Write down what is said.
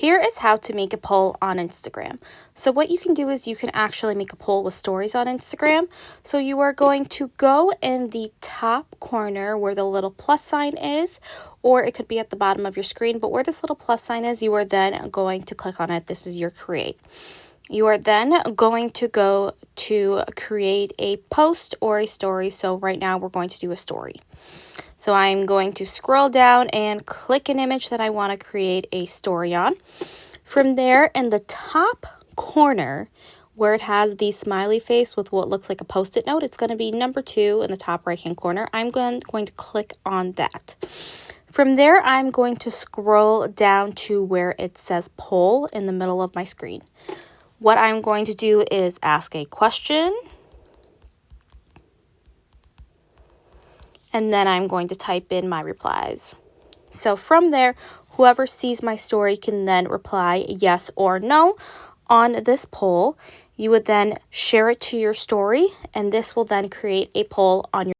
Here is how to make a poll on Instagram. So what you can do is you can actually make a poll with stories on Instagram. So you are going to go in the top corner where the little plus sign is, or it could be at the bottom of your screen, but where this little plus sign is, you are then going to click on it. This is your create. You are then going to go to create a post or a story. So right now we're going to do a story. So I'm going to scroll down and click an image that I want to create a story on. From there, in the top corner, where it has the smiley face with what looks like a post-it note, it's going to be number 2 in the top right-hand corner. I'm going to click on that. From there, I'm going to scroll down to where it says poll in the middle of my screen. What I'm going to do is ask a question. And then I'm going to type in my replies. So from there, whoever sees my story can then reply yes or no on this poll. You would then share it to your story, and this will then create a poll on your